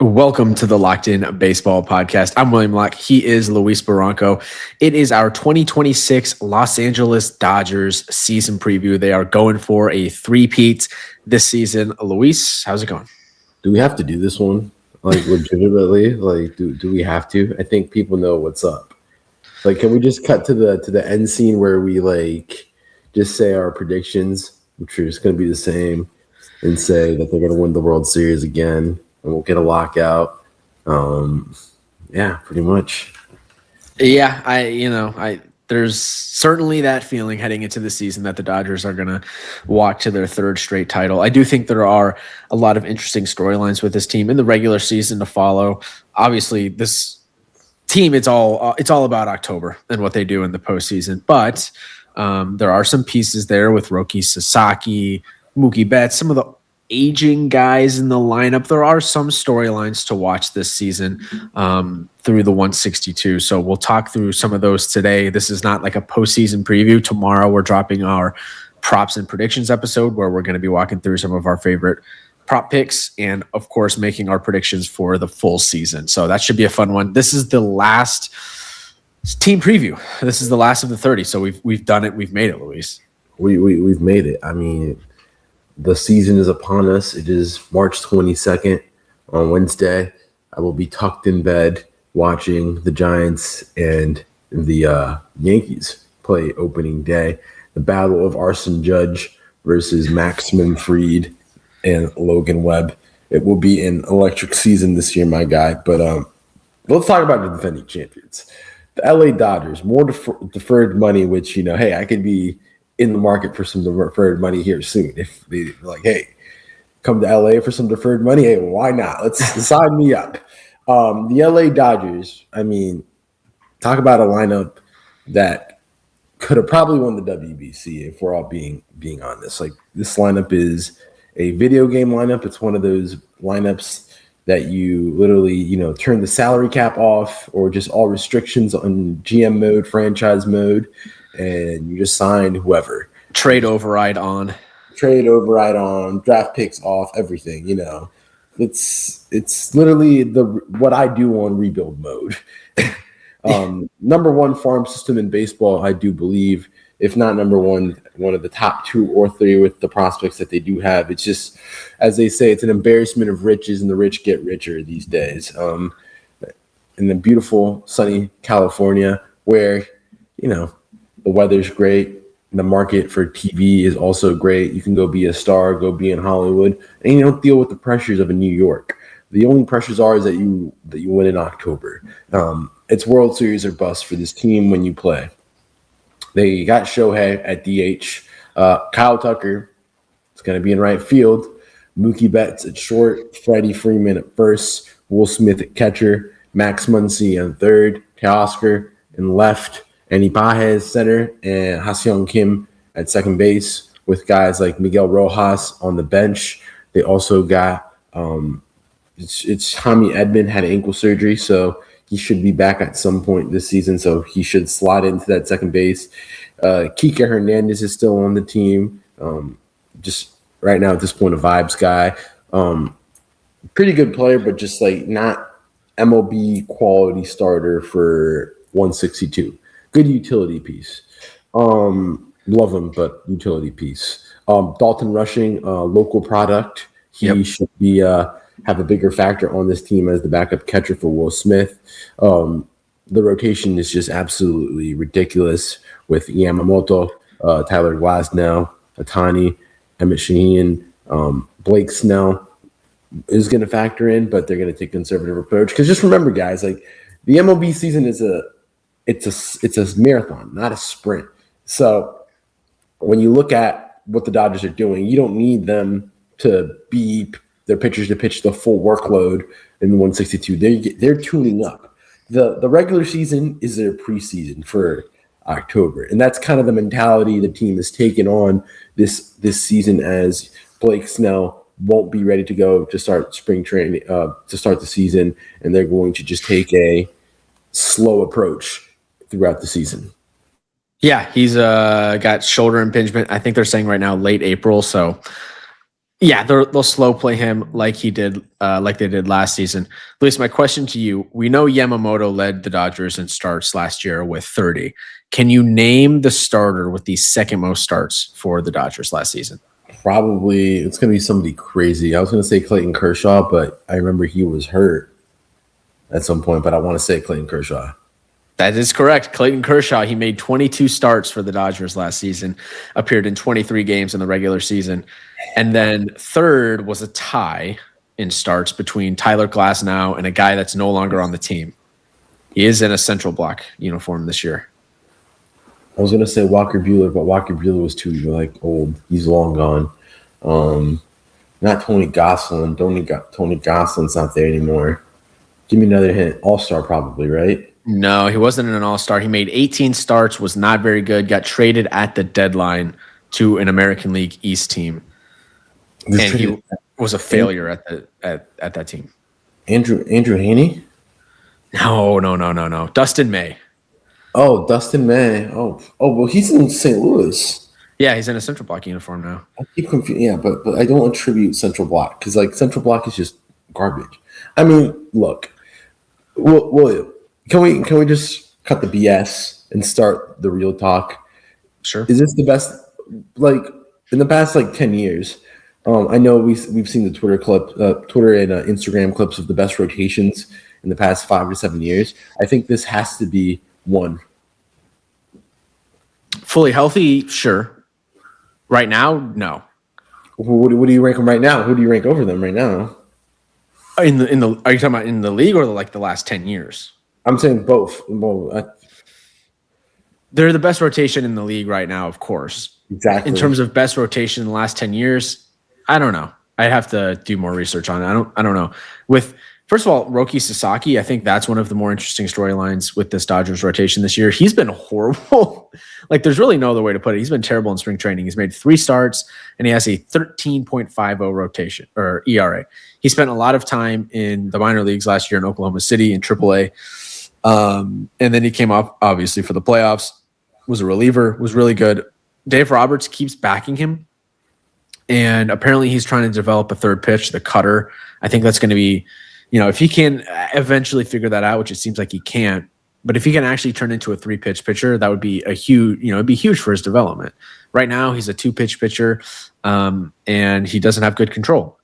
Welcome to the Locked In Baseball Podcast. I'm William Locke. He is Luis Barranco. It is our 2026 Los Angeles Dodgers season preview. They are going for a three-peat this season. Luis, how's it going? Do we have to do this one? Like, legitimately? Like, do we have to? I think people know what's up. Like, can we just cut to the end scene where we, like, just say our predictions, which are just going to be the same, and say that they're going to win the World Series again, and we'll get a lockout. Yeah, pretty much. Yeah, there's certainly that feeling heading into the season that the Dodgers are going to walk to their third straight title. I do think there are a lot of interesting storylines with this team in the regular season to follow. Obviously, this team, it's all about October and what they do in the postseason. But there are some pieces there with Roki Sasaki, Mookie Betts, some of the aging guys in the lineup. There are some storylines to watch this season through the 162. So we'll talk through some of those today. This is not like a postseason preview. Tomorrow we're dropping our props and predictions episode where we're going to be walking through some of our favorite prop picks and, of course, making our predictions for the full season. So that should be a fun one. This is the last team preview. This is the last of the 30. So we've done it. We've made it, Luis. We've made it. I mean, the season is upon us. It is March 22nd on Wednesday. I will be tucked in bed watching the Giants and the Yankees play opening day. The battle of Arson Judge versus Maximum Fried and Logan Webb. It will be an electric season this year, my guy. But let's talk about the defending champions. The LA Dodgers, more deferred money, which, hey, I could be in the market for some deferred money here soon. If they're like, hey, come to LA for some deferred money, hey, why not? Let's sign me up. The LA Dodgers, I mean, talk about a lineup that could have probably won the WBC if we're all being honest. Like, this lineup is a video game lineup. It's one of those lineups that you literally, turn the salary cap off or just all restrictions on GM mode, franchise mode, and you just sign whoever. Trade override on, draft picks off, everything. It's literally what I do on rebuild mode. Number one farm system in baseball, I do believe, if not number one of the top 2 or 3 with the prospects that they do have. It's just, as they say, it's an embarrassment of riches, and the rich get richer these days. In the beautiful, sunny California, where, the weather's great. The market for TV is also great. You can go be a star, go be in Hollywood, and you don't deal with the pressures of a New York. The only pressures are is that you win in October. It's World Series or bust for this team when you play. They got Shohei at DH. Kyle Tucker is going to be in right field. Mookie Betts at short. Freddie Freeman at first. Will Smith at catcher. Max Muncy on third. Teoscar in left. Andy Pages center. And Ha-Seong Kim at second base with guys like Miguel Rojas on the bench. They also got it's Tommy Edman had ankle surgery, so he should be back at some point this season, so he should slot into that second base. Kike Hernandez is still on the team. Just right now at this point, a vibes guy. Pretty good player, but just like not MLB quality starter for 162. Good utility piece. Love him, but utility piece. Dalton Rushing, local product. He should be have a bigger factor on this team as the backup catcher for Will Smith. The rotation is just absolutely ridiculous with Yamamoto, Tyler Glasnow, Ohtani, Emmett Sheehan, Blake Snell is going to factor in, but they're going to take a conservative approach. Because just remember, guys, like the MLB season is it's a marathon, not a sprint. So when you look at what the Dodgers are doing, you don't need them to be their pitchers to pitch the full workload in the 162. They're tuning up. The regular season is their preseason for October, and that's kind of the mentality the team has taken on this season, as Blake Snell won't be ready to go to start spring training to start the season, and they're going to just take a slow approach throughout the season. Yeah, he's got shoulder impingement. I think they're saying right now late April, so Yeah, they'll slow play him like they did last season. Luis, my question to you: we know Yamamoto led the Dodgers in starts last year with 30. Can you name the starter with the second most starts for the Dodgers last season? Probably it's going to be somebody crazy. I was going to say Clayton Kershaw, but I remember he was hurt at some point. But I want to say Clayton Kershaw. That is correct. Clayton Kershaw, he made 22 starts for the Dodgers last season, appeared in 23 games in the regular season. And then third was a tie in starts between Tyler Glasnow and a guy that's no longer on the team. He is in a Central Block uniform this year. I was going to say Walker Buehler, but Walker Buehler was too old. He's long gone. Not Tony Gosselin. Tony Gosselin's not there anymore. Give me another hint. All-Star probably, right? No, he wasn't an all-star. He made 18 starts, was not very good, got traded at the deadline to an American League East team. And he was a failure at that team. Andrew Haney? No. Dustin May. Oh, Dustin May. Oh, well, he's in St. Louis. Yeah, he's in a Central Block uniform now. I keep confused. Yeah, but I don't attribute Central Block because Central Block is just garbage. I mean, look, William, can we just cut the BS and start the real talk? Sure. Is this the best? In the past 10 years, I know we've seen the Twitter and Instagram clips of the best rotations in the past 5 or 7 years. I think this has to be one. Fully healthy, sure. Right now, no. What do you rank them right now? Who do you rank over them right now? Are you talking about in the league or the last 10 years? I'm saying both. They're the best rotation in the league right now, of course. Exactly. In terms of best rotation in the last 10 years, I don't know. I'd have to do more research on it. I don't know. First of all, Roki Sasaki, I think that's one of the more interesting storylines with this Dodgers rotation this year. He's been horrible. There's really no other way to put it. He's been terrible in spring training. He's made 3 starts, and he has a 13.50 rotation or ERA. He spent a lot of time in the minor leagues last year in Oklahoma City in AAA. And then he came up, obviously, for the playoffs, was a reliever, was really good. Dave Roberts keeps backing him, and apparently he's trying to develop a third pitch, the cutter. I think that's going to be, if he can eventually figure that out, which it seems like he can't, but if he can actually turn into a 3-pitch pitcher, that would be a huge, it'd be huge for his development. Right now, he's a 2-pitch pitcher, and he doesn't have good control.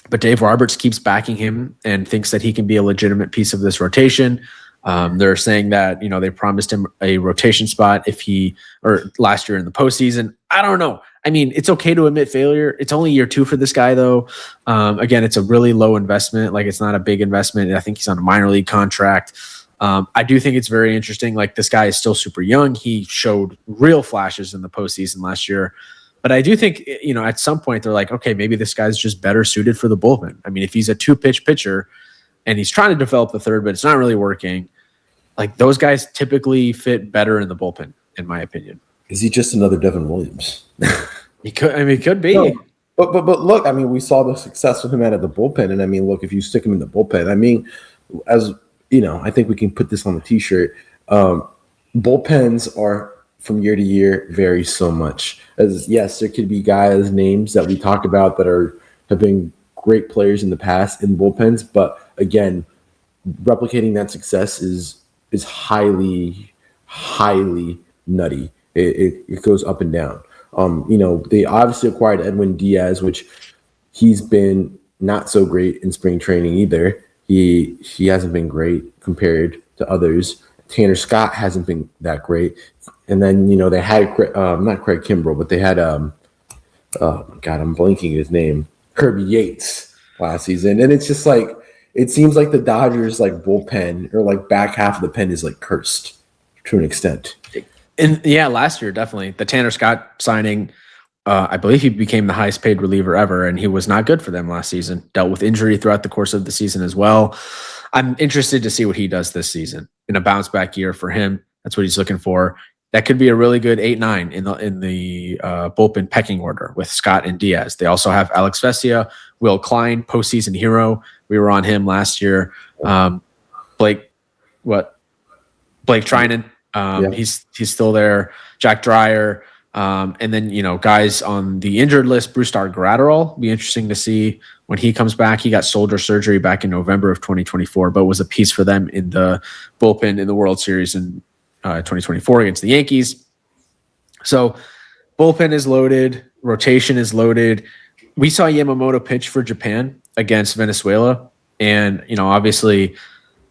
But Dave Roberts keeps backing him and thinks that he can be a legitimate piece of this rotation. They're saying that, they promised him a rotation spot last year in the postseason. I don't know. I mean, it's okay to admit failure. It's only year 2 for this guy, though. Again, it's a really low investment. It's not a big investment. I think he's on a minor league contract. I do think it's very interesting. This guy is still super young. He showed real flashes in the postseason last year. But I do think, at some point they're like, okay, maybe this guy's just better suited for the bullpen. I mean, if he's a 2-pitch pitcher and he's trying to develop the third, but it's not really working, those guys typically fit better in the bullpen, in my opinion. Is he just another Devin Williams? He could be. No, but look, I mean, we saw the success with him out of the bullpen, and I mean, look, if you stick him in the bullpen, I mean, as I think we can put this on the T-shirt. Bullpens are from year to year vary so much. As yes, there could be guys' names that we talk about that have been great players in the past in bullpens, but again, replicating that success is highly, highly nutty. It goes up and down. They obviously acquired Edwin Diaz, which he's been not so great in spring training either. He hasn't been great compared to others. Tanner Scott hasn't been that great. And then, they had not Craig Kimbrell, but they had oh God, I'm blanking his name, Kirby Yates last season. And it's just it seems like the Dodgers bullpen or back half of the pen is cursed to an extent. And yeah, last year, definitely. The Tanner Scott signing, I believe he became the highest paid reliever ever, and he was not good for them last season. Dealt with injury throughout the course of the season as well. I'm interested to see what he does this season in a bounce back year for him. That's what he's looking for. That could be a really good 8-9 in the bullpen pecking order with Scott and Diaz. They also have Alex Vesia, Will Klein, postseason hero. We were on him last year. Blake Trinan. He's still there. Jack Dreyer. And then, guys on the injured list, Brusdar Graterol, be interesting to see when he comes back. He got shoulder surgery back in November of 2024, but was a piece for them in the bullpen in the World Series in 2024 against the Yankees. So bullpen is loaded. Rotation is loaded. We saw Yamamoto pitch for Japan against Venezuela. And, obviously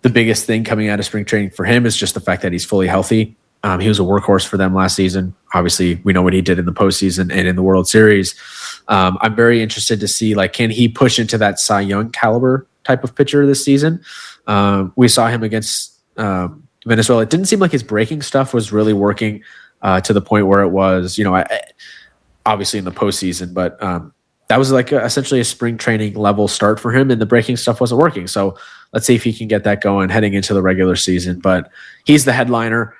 the biggest thing coming out of spring training for him is just the fact that he's fully healthy. He was a workhorse for them last season. Obviously, we know what he did in the postseason and in the World Series. I'm very interested to see, can he push into that Cy Young caliber type of pitcher this season? We saw him against Venezuela. It didn't seem like his breaking stuff was really working to the point where it was, obviously in the postseason, but that was essentially a spring training level start for him, and the breaking stuff wasn't working. So let's see if he can get that going heading into the regular season. But he's the headliner.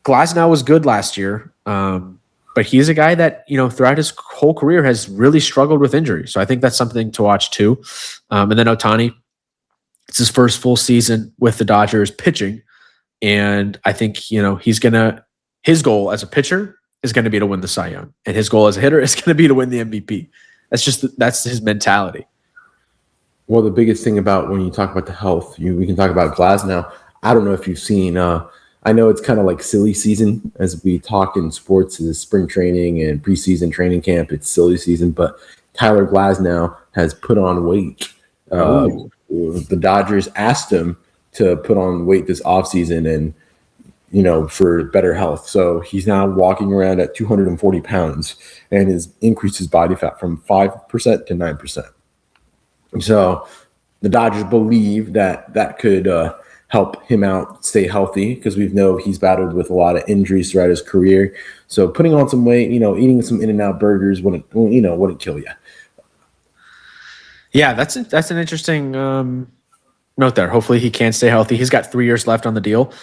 Glasnow was good last year, but he's a guy that, throughout his whole career has really struggled with injury. So I think that's something to watch too. And then Ohtani, it's his first full season with the Dodgers pitching. And I think, his goal as a pitcher is going to be to win the Cy Young. And his goal as a hitter is going to be to win the MVP. That's his mentality. Well, the biggest thing about when you talk about the health, we can talk about Glasnow. I don't know if you've seen, I know it's kind of like silly season as we talk in sports, is spring training and preseason training camp. It's silly season, but Tyler Glasnow has put on weight. The Dodgers asked him to put on weight this offseason and, for better health. So he's now walking around at 240 pounds and has increased his body fat from 5% to 9%. So the Dodgers believe that could help him out stay healthy, because we know he's battled with a lot of injuries throughout his career. So putting on some weight, eating some In-N-Out burgers wouldn't kill you. Yeah, that's an interesting note there. Hopefully he can stay healthy. He's got 3 years left on the deal,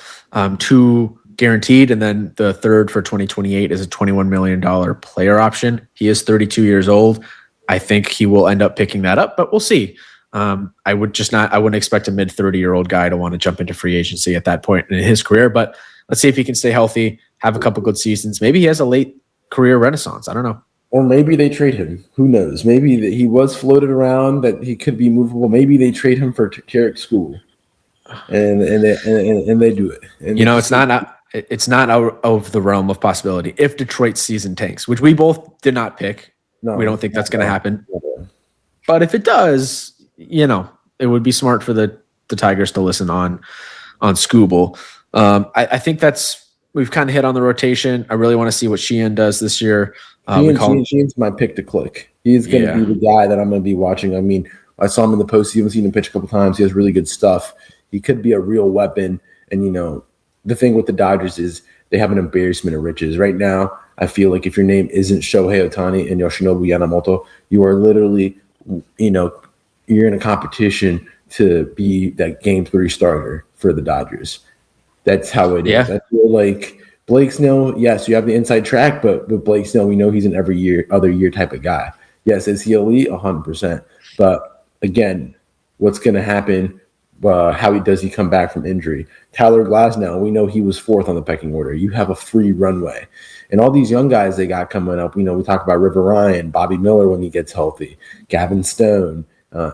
2 guaranteed, and then the third for 2028 is a $21 million player option. He is 32 years old. I think he will end up picking that up, but we'll see. I wouldn't expect a mid 30-year-old guy to want to jump into free agency at that point in his career, but let's see if he can stay healthy, have a couple good seasons. Maybe he has a late career renaissance. I don't know. Or maybe they trade him. Who knows? Maybe he was floated around that he could be movable. Maybe they trade him for Tarek School, and they do it. And it's not out of the realm of possibility if Detroit's season tanks, which we both did not pick. No, we don't think that's going to happen. But if it does, it would be smart for the Tigers to listen on Scooble. I think we've kind of hit on the rotation. I really want to see what Sheehan does this year. Sheehan's my pick to click. He's going to be the guy that I'm going to be watching. I mean, I saw him in the postseason, seen him pitch a couple times. He has really good stuff. He could be a real weapon. And, the thing with the Dodgers is they have an embarrassment of riches. Right now, I feel like if your name isn't Shohei Ohtani and Yoshinobu Yamamoto, you are literally, you're in a competition to be that Game 3 starter for the Dodgers. That's how it is. I feel like Blake Snell, yes, you have the inside track, but with Blake Snell, we know he's an other year type of guy. Yes, is he elite? 100%. But again, what's going to happen? How does he come back from injury? Tyler Glasnow, we know he was 4th on the pecking order. You have a free runway. And all these young guys they got coming up, we talk about River Ryan, Bobby Miller when he gets healthy, Gavin Stone,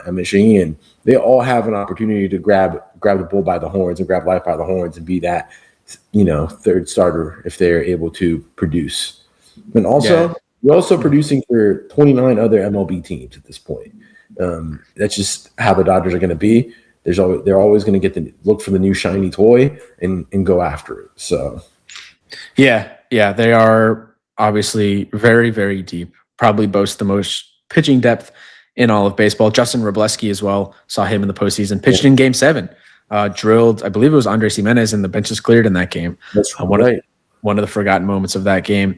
Emmett Sheehan. They all have an opportunity to grab the bull by the horns and grab life by the horns and be that, third starter if they're able to produce. And also, we're also producing for 29 other MLB teams at this point. That's just how the Dodgers are going to be. They're always going to look for the new shiny toy and go after it. So, yeah, they are obviously very, very deep. Probably boast the most pitching depth in all of baseball. Justin Robleski as well. Saw him in the postseason. Pitched in Game 7. Drilled, I believe it was Andres Jimenez, and the benches cleared in that game. That's right. One of the forgotten moments of that game.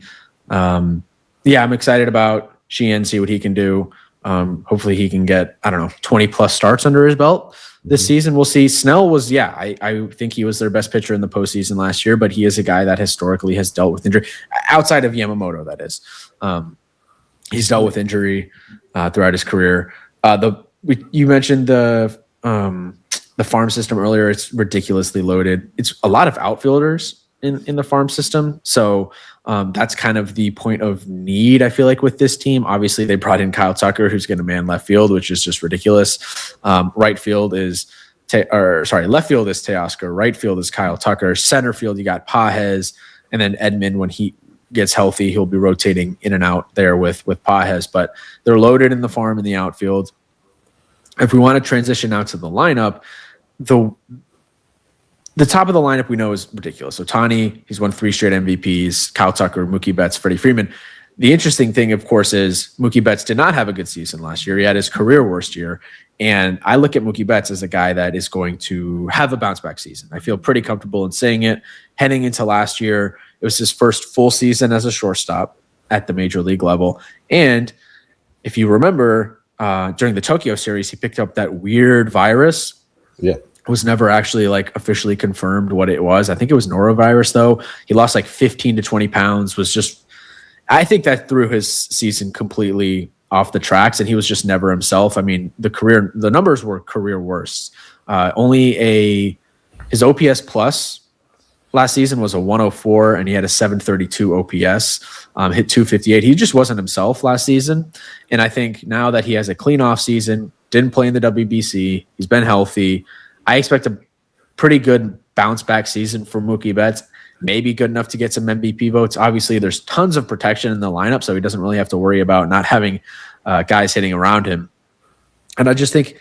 I'm excited about Sheehan, see what he can do. Hopefully he can get, 20 plus starts under his belt this season. We'll see. Snell was, I think he was their best pitcher in the postseason last year, but he is a guy that historically has dealt with injury outside of Yamamoto. That is, he's dealt with injury throughout his career. You mentioned the farm system earlier. It's ridiculously loaded. It's a lot of outfielders in the farm system. So that's kind of the point of need, I feel like, with this team. Obviously, they brought in Kyle Tucker, who's going to man left field, which is just ridiculous. Left field is Teoscar. Right field is Kyle Tucker. Center field, you got Pages, and then Edman, when he gets healthy, he'll be rotating in and out there with Pages. But they're loaded in the farm in the outfield. If we want to transition out to the lineup, the top of the lineup we know is ridiculous. Ohtani, he's won 3 straight MVPs. Kyle Tucker, Mookie Betts, Freddie Freeman. The interesting thing, of course, is Mookie Betts did not have a good season last year. He had his career worst year. And I look at Mookie Betts as a guy that is going to have a bounce back season. I feel pretty comfortable in saying it. Heading into last year, it was his first full season as a shortstop at the major league level. And if you remember, during the Tokyo series, he picked up that weird virus. Yeah. It was never actually like officially confirmed what it was. I think it was norovirus, though. He lost like 15 to 20 pounds, I think that threw his season completely off the tracks, and he was just never himself. I mean, the numbers were career worst. His OPS plus last season was a 104, and he had a 732 OPS, hit 258. He just wasn't himself last season. And I think now that he has a clean off season, didn't play in the WBC, he's been healthy, I expect a pretty good bounce back season for Mookie Betts. Maybe good enough to get some MVP votes. Obviously, there's tons of protection in the lineup, so he doesn't really have to worry about not having guys hitting around him. And I just think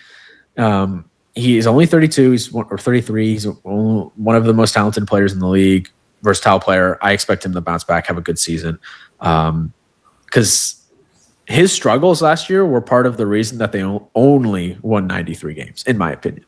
he is only 32, or 33. He's one of the most talented players in the league, versatile player. I expect him to bounce back, have a good season. Because his struggles last year were part of the reason that they only won 93 games, in my opinion.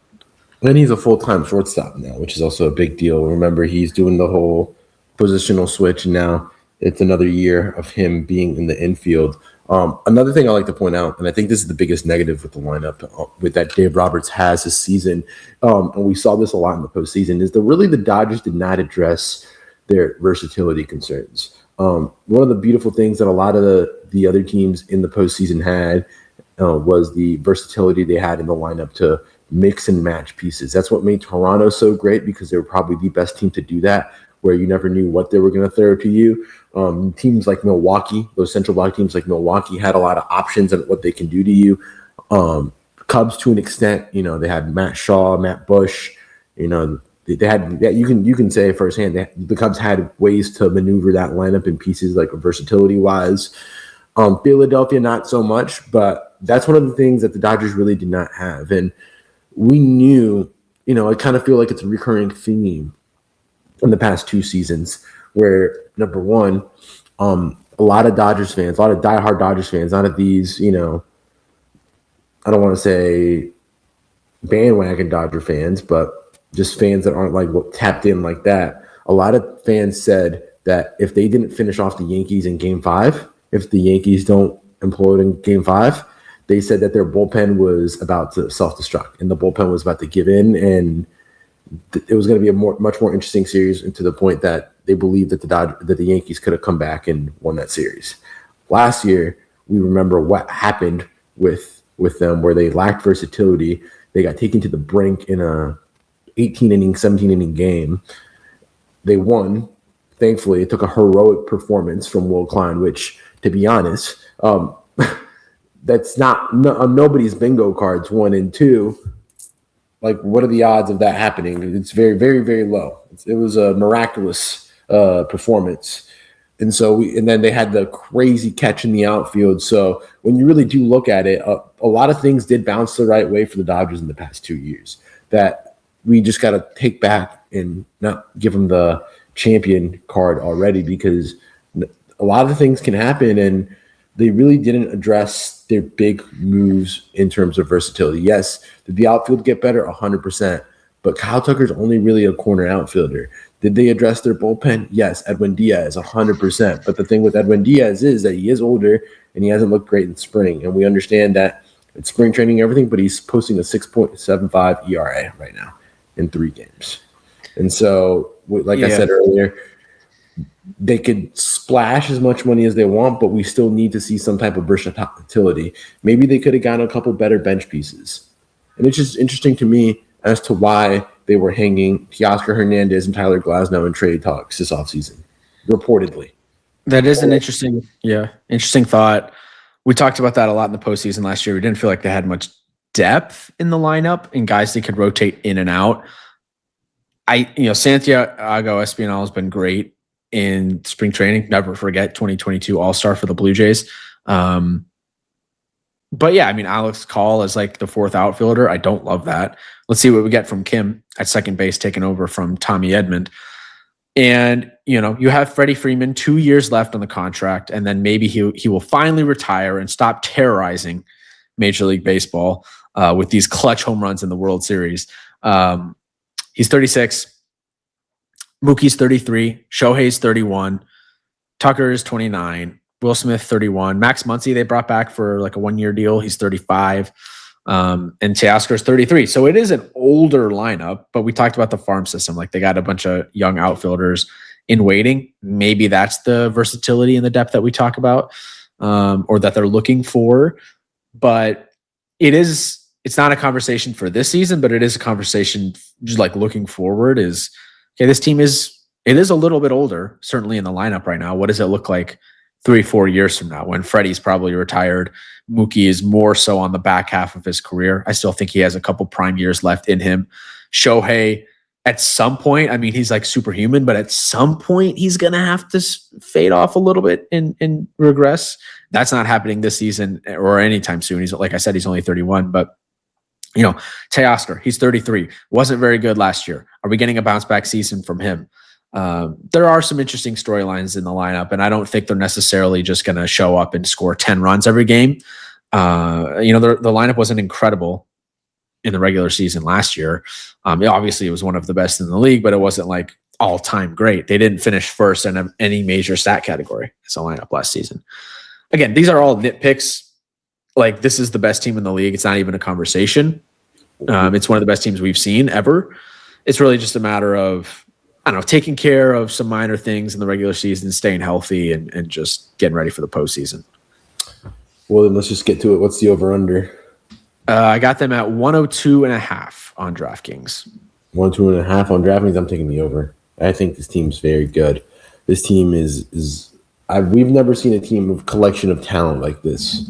And he's a full-time shortstop now, which is also a big deal. Remember, he's doing the whole positional switch, and now it's another year of him being in the infield. Another thing I like to point out, and I think this is the biggest negative with the lineup, with that Dave Roberts has this season, and we saw this a lot in the postseason, is that really the Dodgers did not address their versatility concerns. One of the beautiful things that a lot of the other teams in the postseason had was the versatility they had in the lineup to mix and match pieces. That's what made Toronto so great, because they were probably the best team to do that, where you never knew what they were going to throw to you. Teams like Milwaukee, those central block teams like Milwaukee, had a lot of options on what they can do to you. Cubs, to an extent, they had Matt Shaw, Matt Bush. They had that. You can say firsthand that the Cubs had ways to maneuver that lineup in pieces, like versatility wise. Philadelphia, not so much, but that's one of the things that the Dodgers really did not have. And we knew, I kind of feel like it's a recurring theme in the past 2 seasons, where number one, a lot of Dodgers fans, a lot of diehard Dodgers fans, not of these, I don't want to say bandwagon Dodger fans, but just fans that aren't like tapped in like that. A lot of fans said that if they didn't finish off the Yankees in Game 5, if the Yankees don't implode in Game 5, they said that their bullpen was about to self-destruct, and the bullpen was about to give in, and it was going to be a much more interesting series, and to the point that they believed that the Yankees could have come back and won that series. Last year, we remember what happened with them, where they lacked versatility. They got taken to the brink in a 18-inning, 17-inning game. They won. Thankfully, it took a heroic performance from Will Klein, which, to be honest, that's not on nobody's bingo cards, 1 and 2. Like, what are the odds of that happening? It's very, very, very low. It was a miraculous performance. And then they had the crazy catch in the outfield. So when you really do look at it, a lot of things did bounce the right way for the Dodgers in the past 2 years that we just got to take back and not give them the champion card already, because a lot of the things can happen, and they really didn't address their big moves in terms of versatility. Yes, did the outfield get better? 100%. But Kyle Tucker's only really a corner outfielder. Did they address their bullpen? Yes, Edwin Diaz, 100%. But the thing with Edwin Diaz is that he is older, and he hasn't looked great in spring. And we understand that it's spring training, everything, but he's posting a 6.75 ERA right now in 3 games. And so, like I said earlier, they could splash as much money as they want, but we still need to see some type of versatility. Maybe they could have gotten a couple better bench pieces. And it's just interesting to me as to why they were hanging Teoscar Hernandez and Tyler Glasnow in trade talks this offseason, reportedly. That is an interesting thought. We talked about that a lot in the postseason last year. We didn't feel like they had much depth in the lineup and guys they could rotate in and out. Santiago Espinal has been great in spring training. Never forget 2022 All-Star for the Blue Jays. But yeah, I mean, Alex Call is like the fourth outfielder. I don't love that. Let's see what we get from Kim at second base, taking over from Tommy Edmond. And, you have Freddie Freeman, 2 years left on the contract, and then maybe he will finally retire and stop terrorizing Major League Baseball with these clutch home runs in the World Series. He's 36. Mookie's 33. Shohei's 31. Tucker is 29. Will Smith, 31. Max Muncy, they brought back for like a 1-year deal. He's 35. And Teoscar's 33. So it is an older lineup, but we talked about the farm system. Like they got a bunch of young outfielders in waiting. Maybe that's the versatility and the depth that we talk about, or that they're looking for. But it's not a conversation for this season, but it is a conversation just like looking forward is, okay, this team is a little bit older, certainly in the lineup right now. What does it look like 3-4 years from now when Freddie's probably retired? Mookie is more so on the back half of his career. I still think he has a couple prime years left in him. Shohei, at some point, I mean, he's like superhuman, but at some point he's going to have to fade off a little bit and regress. That's not happening this season or anytime soon. He's, like I said, he's only 31, but Teoscar, he's 33. Wasn't very good last year. Are we getting a bounce back season from him? There are some interesting storylines in the lineup, and I don't think they're necessarily just going to show up and score 10 runs every game. The lineup wasn't incredible in the regular season last year. Obviously, it was one of the best in the league, but it wasn't like all-time great. They didn't finish first in any major stat category as a lineup last season. Again, these are all nitpicks. Like, this is the best team in the league. It's not even a conversation. It's one of the best teams we've seen ever. It's really just a matter of, taking care of some minor things in the regular season, staying healthy, and just getting ready for the postseason. Well, then let's just get to it. What's the over-under? I got them at 102.5 on DraftKings. 102.5 on DraftKings. I'm taking the over. I think this team's very good. This team we've never seen a team of collection of talent like this.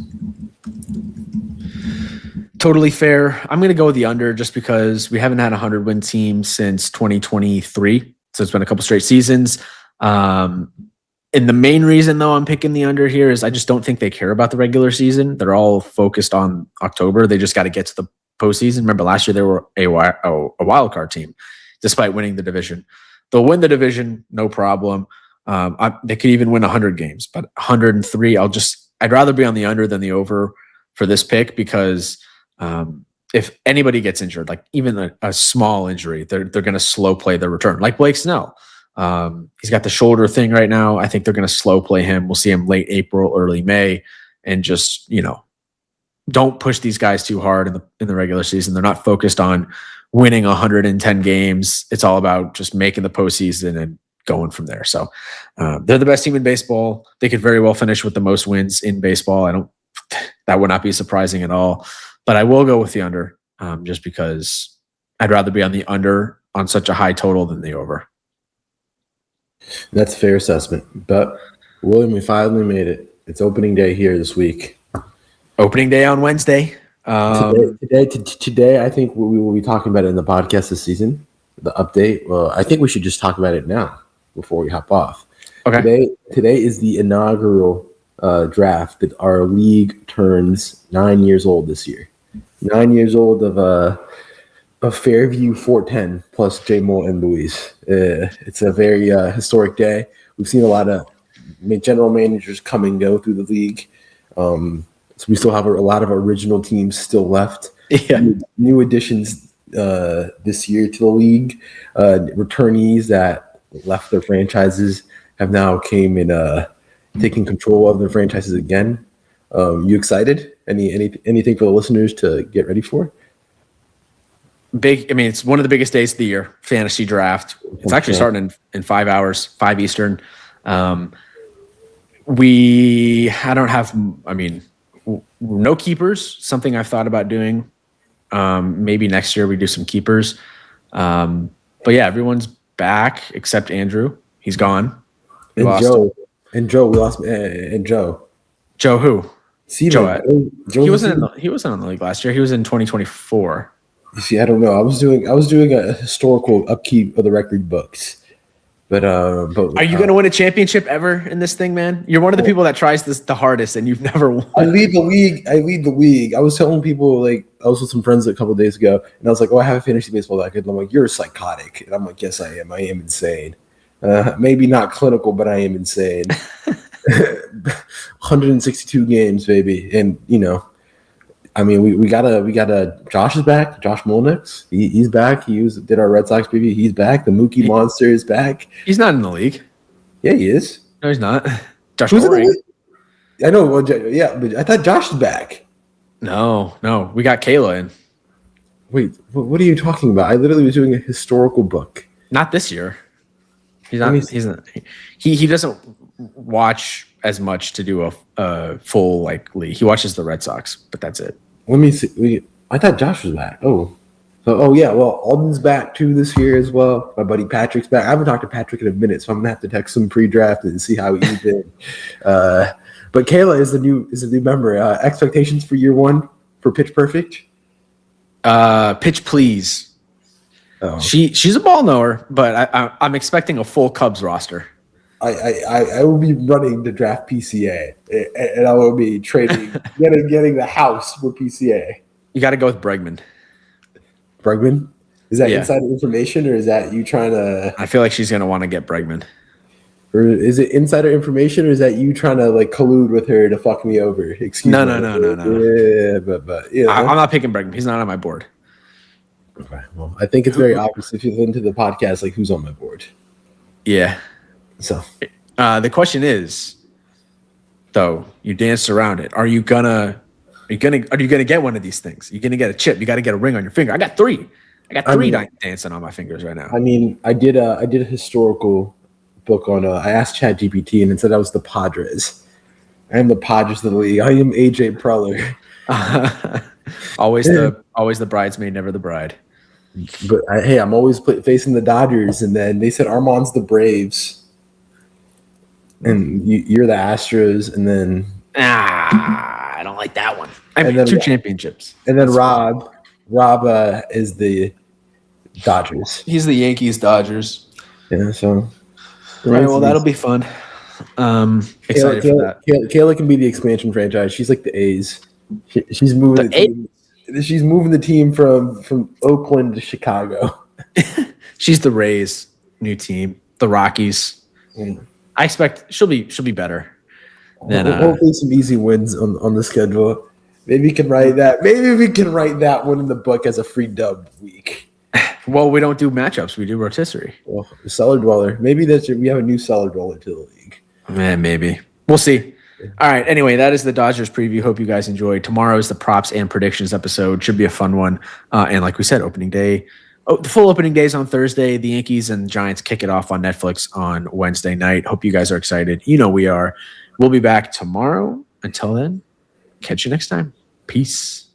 Totally fair. I'm going to go with the under just because we haven't had a 100-win team since 2023. So it's been a couple straight seasons. And the main reason, though, I'm picking the under here is I just don't think they care about the regular season. They're all focused on October. They just got to get to the postseason. Remember, last year they were a wild card team, despite winning the division. They'll win the division, no problem. They could even win 100 games, but 103, I'd rather be on the under than the over for this pick because if anybody gets injured, like even a small injury, they're going to slow play their return. Like Blake Snell, he's got the shoulder thing right now. I think they're going to slow play him. We'll see him late April, early May, and just don't push these guys too hard in the regular season. They're not focused on winning 110 games. It's all about just making the postseason and going from there. So they're the best team in baseball. They could very well finish with the most wins in baseball. That would not be surprising at all. But I will go with the under just because I'd rather be on the under on such a high total than the over. That's a fair assessment. But, William, we finally made it. It's opening day here this week. Opening day on Wednesday. Today, I think we will be talking about it in the podcast this season, the update. Well, I think we should just talk about it now before we hop off. Okay. Today is the inaugural draft that our league turns 9 years old this year. 9 years old of Fairview 410 plus J. Mole and Louise. It's a very historic day. We've seen a lot of general managers come and go through the league. So we still have a lot of original teams still left. Yeah. New additions this year to the league. Returnees that left their franchises have now came and taking control of their franchises again. You excited? Anything for the listeners to get ready for? Big. I mean, it's one of the biggest days of the year. Fantasy draft. It's actually starting in 5 hours, 5 Eastern. No keepers. Something I've thought about doing. Maybe next year we do some keepers. But yeah, everyone's back except Andrew. He's gone. We And lost Joe. him. And Joe, we lost. And Joe. Joe who? Seaman. He wasn't on the league last year. He was in 2024. You see, I don't know. I was doing a historical upkeep of the record books. But are you going to win a championship ever in this thing, man? You're one of the people that tries this the hardest, and you've never won. I lead the league. I was telling people, like, I was with some friends a couple of days ago, and I was like, "Oh, I have a fantasy baseball record." And I'm like, "You're psychotic," and I'm like, "Yes, I am. I am insane. Maybe not clinical, but I am insane." 162 games, baby, and I mean, we got a Josh is back. Josh Molnix, he's back. Did our Red Sox preview. He's back. The Mookie Monster is back. He's not in the league. Yeah, he is. No, he's not. Josh Who's in the Goring. league? I know. Well, yeah, but I thought Josh is back. No, we got Kayla in. Wait, what are you talking about? I literally was doing a historical book. Not this year. He's not. He's not. He doesn't watch as much to do a full league. He watches the Red Sox, but that's it. Let me see. I thought Josh was back. Oh yeah. Well, Alden's back too this year as well. My buddy Patrick's back. I haven't talked to Patrick in a minute, so I'm gonna have to text him pre-draft and see how he's been. But Kayla is the new member. Expectations for year one for Pitch Perfect. Pitch please. Oh. She's a ball knower, but I'm expecting a full Cubs roster. I will be running to draft PCA, and I will be trading, getting the house for PCA. You got to go with Bregman. Bregman? Is that insider information, or is that you trying to? I feel like she's going to want to get Bregman. Or is it insider information, or is that you trying to collude with her to fuck me over? Excuse me. No. Yeah, but yeah, I'm not picking Bregman. He's not on my board. Okay, well, I think it's very obvious if you listen to the podcast, who's on my board. Yeah. So the question is, though, you danced around it. Are you gonna get one of these things? You're gonna get a chip. You got to get a ring on your finger. I got three. Dancing on my fingers right now. I mean, I did a historical book on. I asked ChatGPT, and it said I was the Padres. I am the Padres of the league. I am AJ Preller. always the bridesmaid, never the bride. But I'm always facing the Dodgers, and then they said Armand's the Braves. And you're the Astros, and then I don't like that one. I mean, 2 championships, and then Rob is the Dodgers. He's the Yankees, Dodgers. Yeah, so all right, well, that'll be fun. Excited for that. Kayla can be the expansion franchise. She's like the A's. She's moving the team. She's moving the team from Oakland to Chicago. She's the Rays' new team, the Rockies. I expect she'll be better. Than, hopefully some easy wins on the schedule. Maybe we can write that. Maybe we can write that one in the book as a free dub week. Well, we don't do matchups. We do rotisserie. Well, cellar dweller. Maybe we have a new cellar dweller to the league. Man, maybe. We'll see. All right. Anyway, that is the Dodgers preview. Hope you guys enjoyed. Tomorrow is the props and predictions episode. Should be a fun one. And like we said, opening day. The full opening day is on Thursday. The Yankees and Giants kick it off on Netflix on Wednesday night. Hope you guys are excited. We are. We'll be back tomorrow. Until then, catch you next time. Peace.